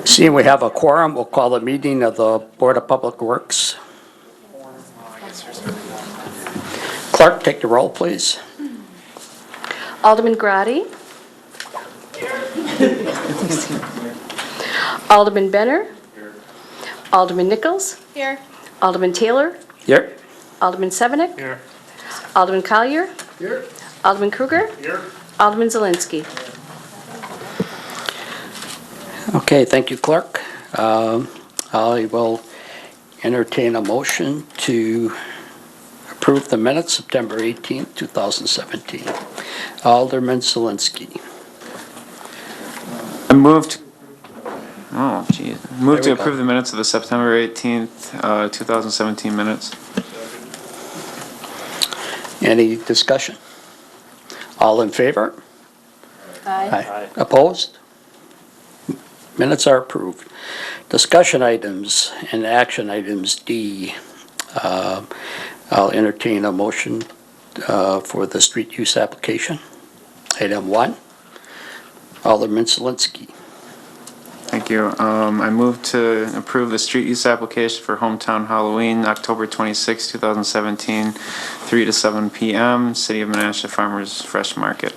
Seeing we have a quorum, we'll call the meeting of the Board of Public Works. Clerk, take the roll, please. Alderman Grotti. Alderman Benner. Alderman Nichols. Here. Alderman Taylor. Here. Alderman Severnick. Here. Alderman Collier. Here. Alderman Kruger. Here. Alderman Zelensky. Okay, thank you, Clerk. I will entertain a motion to approve the minutes, September 18th, 2017. Alderman Zelensky. I moved. Oh, geez. Moved to There we go. approve the minutes of the September 18th, 2017 minutes. Any discussion? All in favor? Aye. Opposed? Minutes are approved. Discussion items and action items D. I'll entertain a motion for the street use application. Item 1. Alderman Zelensky. Thank you. I moved to approve the street use application for Hometown Halloween, October 26, 2017, 3 to 7 p.m., City of Menasha Farmers Fresh Market.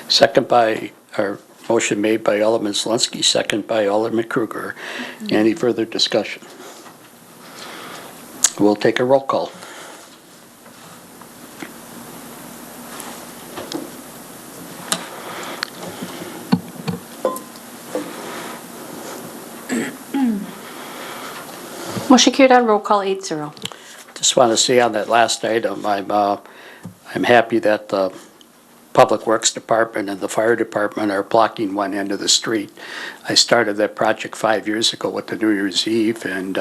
Second by, or motion made by Alderman Zelensky, second by Alderman Kruger. Any further discussion? We'll take a roll call. Motion carried on roll call 8-0. Just want to say on that last item, I'm happy that the Public Works Department and the Fire Department are blocking one end of the street. I started that project 5 years ago with the New Year's Eve, and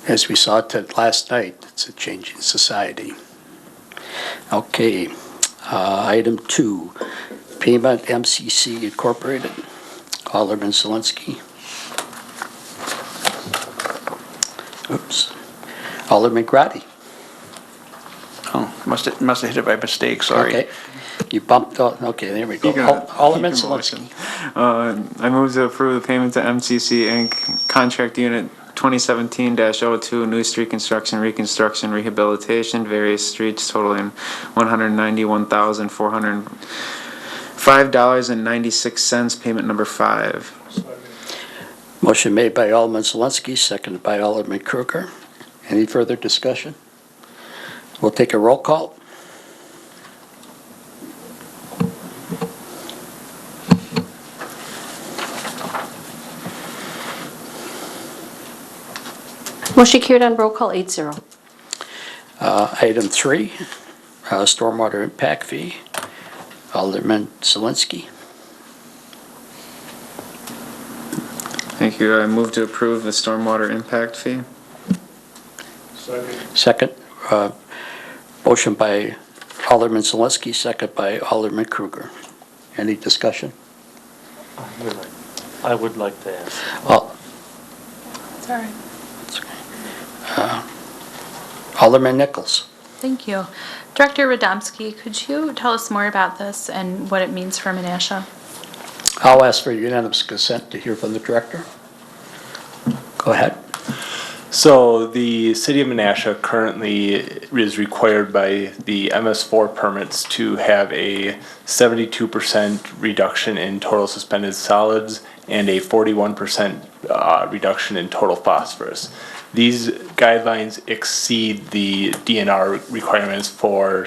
as we saw it last night, it's a changing society. Okay, item 2, Payment MCC Incorporated. Alderman Zelensky. Oops. Alderman Grotti. Oh, must have hit it by mistake, sorry. Okay. You bumped, okay, there we go. You got it. Alderman You can Zelensky. I moved to approve the payment to MCC Inc., Contract Unit 2017-02, New Street Construction, Reconstruction, Rehabilitation, various streets totaling $191,405.96, payment number 5. Motion made by Alderman Zelensky, seconded by Alderman Kruger. Any further discussion? We'll take a roll call. Motion carried on roll call 8-0. Item 3, Stormwater Impact Fee. Alderman Zelensky. Thank you. I move to approve the stormwater impact fee. Second, motion by Alderman Zelensky, second by Alderman Kruger. Any discussion? I would like to ask. It's all right. Alderman Nichols. Thank you. Director Radomski, could you tell us more about this and what it means for Menasha? I'll ask for unanimous consent to hear from the director. Go ahead. So the city of Menasha currently is required by the MS4 permits to have a 72% reduction in total suspended solids and a 41% reduction in total phosphorus. These guidelines exceed the DNR requirements for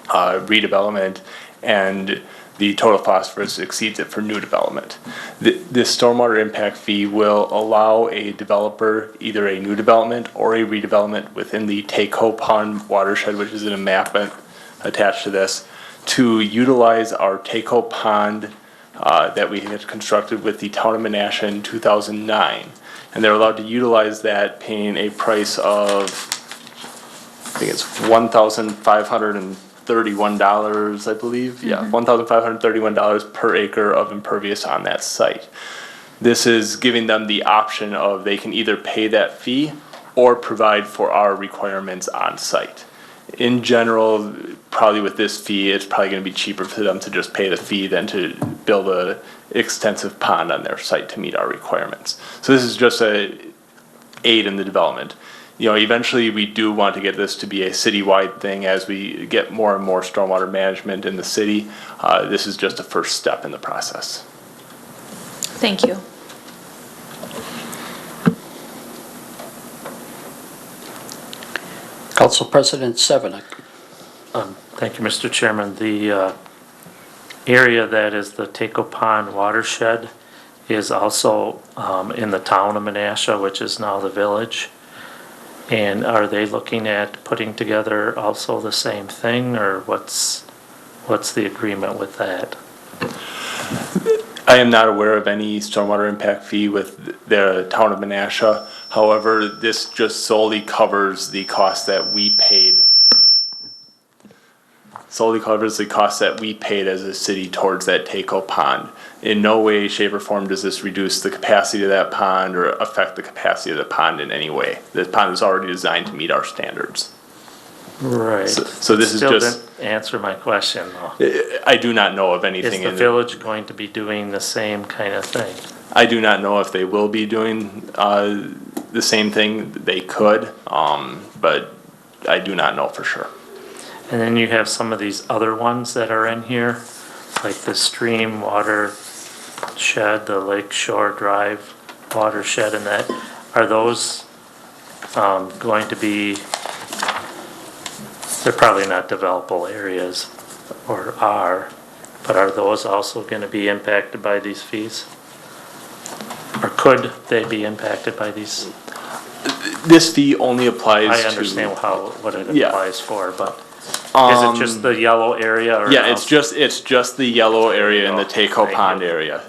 redevelopment, and the total phosphorus exceeds it for new development. This stormwater impact fee will allow a developer, either a new development or a redevelopment within the Taco Pond watershed, which is an embankment attached to this, to utilize our Taco Pond that we had constructed with the town of Menasha in 2009. And they're allowed to utilize that, paying a price of, I think it's $1,531, I believe. Yeah, $1,531 per acre of impervious on that site. This is giving them the option of they can either pay that fee or provide for our requirements on site. In general, probably with this fee, it's probably going to be cheaper for them to just pay the fee than to build extensive pond on their site to meet our requirements. So this is just a aid in the development. Eventually we do want to get this to be a citywide thing as we get more and more stormwater management in the city. This is just a first step in the process. Thank you. Council President Severnik. Thank you, Mr. Chairman. The area that is the Taco Pond watershed is also in the town of Menasha, which is now the village. And are they looking at putting together also the same thing, or what's the agreement with that? I am not aware of any stormwater impact fee with the town of Menasha. However, this just solely covers the cost that we paid. Solely covers the cost that we paid as a city towards that Taco Pond. In no way, shape, or form does this reduce the capacity of that pond or affect the capacity of the pond in any way. The pond is already designed to meet our standards. Right. So this is Still just, didn't answer my question, though. I do not know of Is anything the in village going to be doing the same kind of thing? I do not know if they will be doing the same thing. They could, but I do not know for sure. And then you have some of these other ones that are in here, like the stream water shed, the Lake Shore Drive watershed, and that. Are those going to be, they're probably not developable areas, or are, but are those also going to be impacted by these fees? Or could they be impacted by these? This fee only applies to. I understand what it Yeah. applies for, but is it just the yellow area? Or Yeah, it's just the yellow area in the Taco Thank Pond you. area.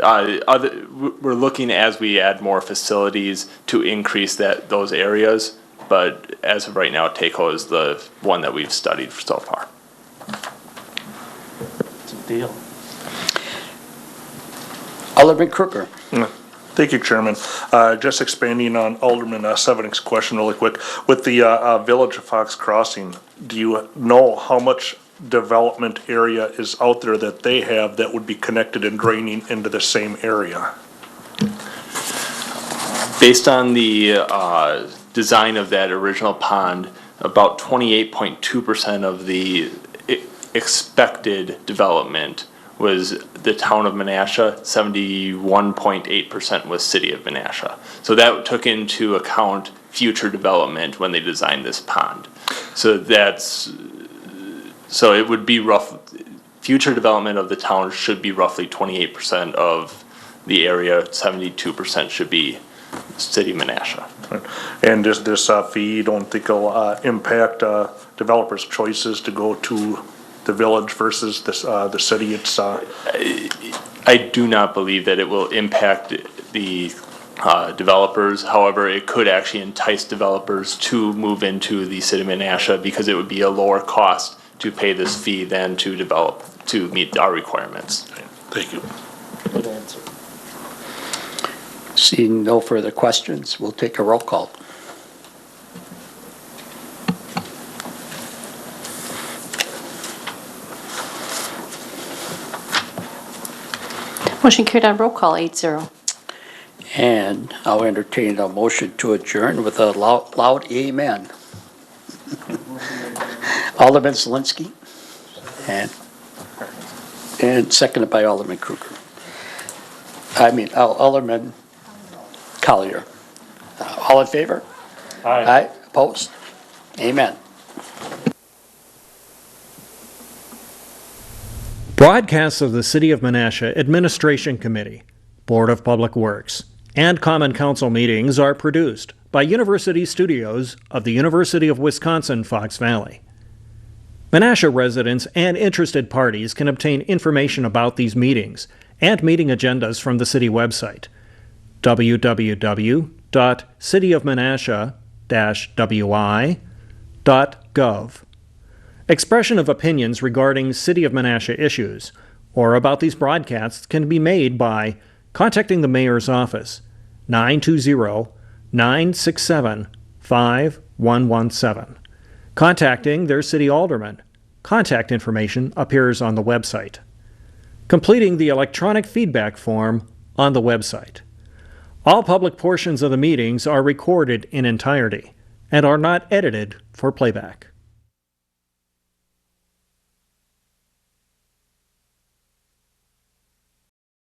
We're looking as we add more facilities to increase those areas, but as of right now, Taco is the one that we've studied so far. It's a deal. Alderman Kruger. Thank you, Chairman. Just expanding on Alderman Severnick's question really quick. With the Village of Fox Crossing, do you know how much development area is out there that they have that would be connected and draining into the same area? Based on the design of that original pond, about 28.2% of the expected development was the town of Menasha, 71.8% was city of Menasha. So that took into account future development when they designed this pond. So it would be future development of the town should be roughly 28% of the area, 72% should be city of Menasha. And this fee, you don't think will impact developers' choices to go to the village versus the city? It's I do not believe that it will impact the developers. However, it could actually entice developers to move into the city of Menasha because it would be a lower cost to pay this fee than to develop to meet our requirements. Thank you. Good answer. Seeing no further questions, we'll take a roll call. Motion carried on roll call 8-0. And I'll entertain a motion to adjourn with a loud amen. Alderman Zelinski. And seconded by Alderman Kruger. Alderman Collier. All in favor? Aye. Opposed? Amen. Broadcasts of the City of Menasha Administration Committee, Board of Public Works, and Common Council meetings are produced by University Studios of the University of Wisconsin-Fox Valley. Menasha residents and interested parties can obtain information about these meetings and meeting agendas from the city website, www.cityofmenasha-wi.gov. Expression of opinions regarding City of Menasha issues or about these broadcasts can be made by contacting the Mayor's Office, 920-967-5117. Contacting their city alderman. Contact information appears on the website. completing the electronic feedback form on the website. All public portions of the meetings are recorded in entirety and are not edited for playback.